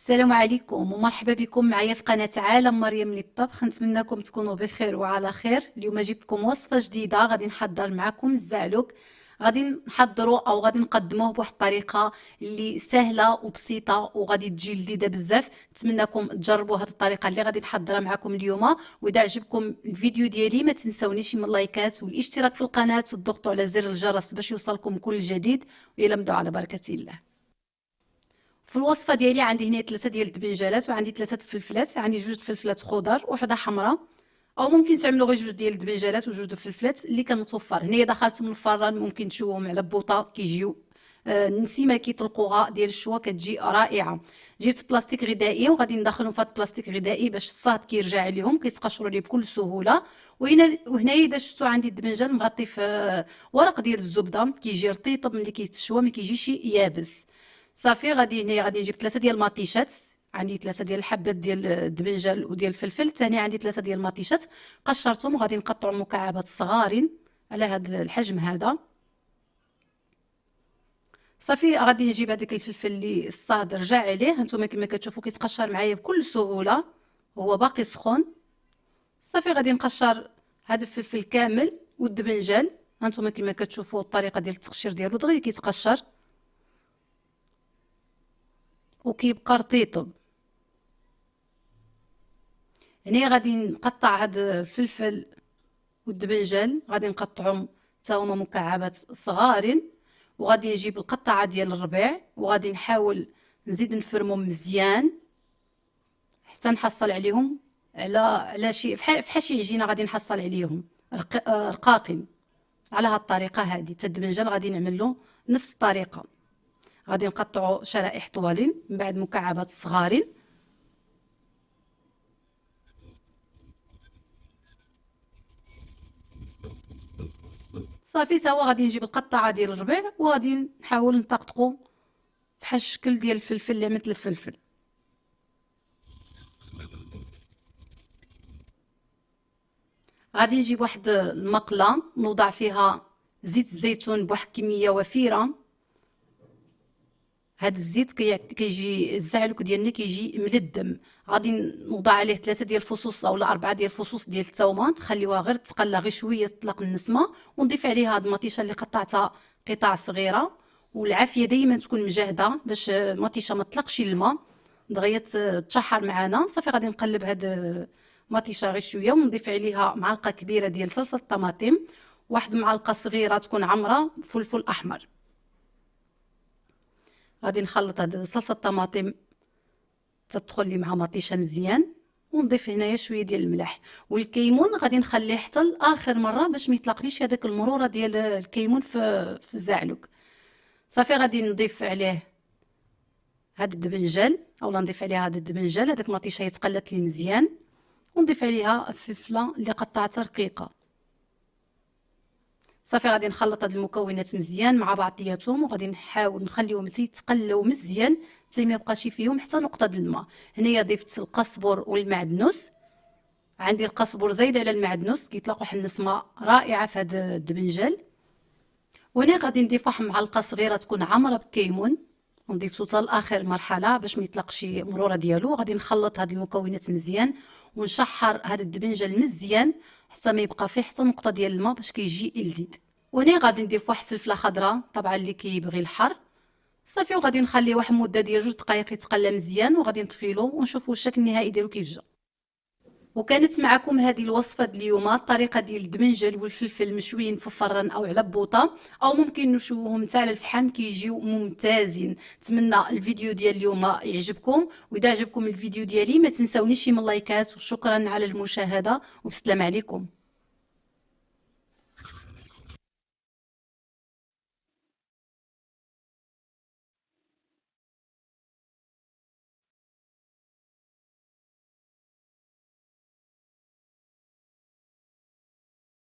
السلام عليكم ومرحبا بكم معايا في قناة عالم مريم للطبخ. نتمنىكم تكونوا بخير وعلى خير. اليوم جبت لكم وصفة جديدة، غادي نحضر معكم الزعلوك. غادي نحضروا او غادي نقدموه بواحد الطريقة اللي سهلة وبسيطة وغادي تجي لذيذة بزاف. نتمنىكم تجربوا هذه الطريقة اللي غادي نحضرها معكم اليوم. واذا عجبكم الفيديو ديالي ما تنسونيش من اللايكات والاشتراك في القناة وتضغطوا على زر الجرس باش يوصلكم كل جديد. وإلى نبداو على بركة الله. في الوصفه ديالي عندي هنا 3 ديال الدبنجالات وعندي 3 فلفلات، عندي 2 فلفلات خضر وحده حمراء، او ممكن تعملوا غير 2 ديال الدبنجالات و2 فلفلات اللي كنتوفر. هنايا دخلت من الفران، ممكن تشوهم على بوطه كيجيو النسيمه كيطلقوها ديال الشوا كتجي رائعه. جبت بلاستيك غذائي وغادي ندخلهم في هذا البلاستيك غذائي باش الصهد كيرجع عليهم كيتقشروا ليه بكل سهوله. وهنايا اذا شفتوا عندي الدبنجال مغطي في ورق ديال الزبده كيجي رطيب ملي كيتشوى ما كيجيش يابس. صافي غادي هنايا غادي نجيب 3 ديال المطيشات، عندي 3 ديال الحبات ديال الدبنجال وديال الفلفل، ثاني عندي 3 ديال المطيشات قشرتهم وغادي نقطعوا مكعبات صغارين على هذا الحجم هذا. صافي غادي نجيب هذاك الفلفل اللي الصهد رجع عليه، هانتوما كما كتشوفوا كيتقشر معايا بكل سهوله وهو باقي سخون. صافي غادي نقشر هذا الفلفل كامل والدبنجال، هانتوما كما كتشوفوا الطريقه ديال التقشير ديالو دغيا كيتقشر وكيبقى رطيطب. هنا غادي نقطع هاد الفلفل والدبنجال، غادي نقطعهم حتى هما مكعبات صغارين، وغادي نجيب القطعه ديال الربيع وغادي نحاول نزيد نفرمهم مزيان حتى نحصل عليهم على شي فحال شي عجينه، غادي نحصل عليهم رقاقين على هاد الطريقه هذه. حتى الدبنجال غادي نعمل له نفس الطريقه، غادي نقطعوا شرائح طوالين من بعد مكعبات صغارين. صافي تا هو غادي نجيب القطعه ديال الربيع وغادي نحاول نطقطقو بحال الشكل ديال الفلفل اللي مثل الفلفل. غادي نجيب واحد المقله نوضع فيها زيت الزيتون بواحد الكميه وفيره. هاد الزيت كيجي الزعلوك ديالنا كيجي ملدم. غادي نوضع عليه 3 ديال الفصوص اولا 4 ديال الفصوص ديال الثومه، نخليوها غير تقلى غير شويه تطلق النسمه، ونضيف عليها هاد المطيشه اللي قطعتها قطع صغيره. والعافيه دائما تكون مجهده باش المطيشه ما تطلقش الماء دغيا تشحر معنا. صافي غادي نقلب هاد المطيشه غير شويه ونضيف عليها معلقه كبيره ديال صلصه الطماطم، واحد معلقه صغيره تكون عمره فلفل احمر. غادي نخلط هاد صلصه الطماطم تدخل لي مع مطيشه مزيان، ونضيف هنايا شويه ديال الملح. والكيمون غادي نخليه حتى لاخر مره باش ما يطلقليش هذاك المروره ديال الكيمون في الزعلوك. صافي غادي نضيف عليه هاد الدبنجال اولا نضيف عليها هاد الدبنجال، هذاك المطيشه يتقلت لي مزيان، ونضيف عليها الفلفله اللي قطعتها رقيقه. صافي غادي نخلط هاد المكونات مزيان مع بعضياتهم وغادي نحاول نخليهم يتقلوا مزيان حتى ما يبقاش فيهم حتى نقطه د الماء. هنايا ضفت القزبر والمعدنوس، عندي القزبر زايد على المعدنوس كيطلق واحد النسمه رائعه في هذا الدبنجال. وهنا غادي نضيف واحد معلقه صغيره تكون عامره بالكيمون، ونضيفو حتى لاخر مرحله باش ما يطلقش المروره ديالو. غادي نخلط هاد المكونات مزيان ونشحر هاد الدبنجال مزيان حتى ما يبقى فيه حتى نقطه ديال الماء باش كيجي لذيذ. وهنا غادي نضيف واحد فلفله خضراء طبعا اللي كيبغي الحر. صافي وغادي نخليه واحد المده ديال 2 دقائق يتقلى مزيان وغادي نطفيلو ونشوفوا الشكل النهائي ديالو كيف جا. وكانت معكم هذه الوصفه ديال اليوم، الطريقه ديال الدبنجال والفلفل مشويين في الفران او على بوطه، او ممكن نشويوهم حتى على الفحم كيجيو ممتازين. نتمنى الفيديو ديال اليوم يعجبكم، واذا عجبكم الفيديو ديالي ما تنسونيش من اللايكات، وشكرا على المشاهده وبسلام عليكم.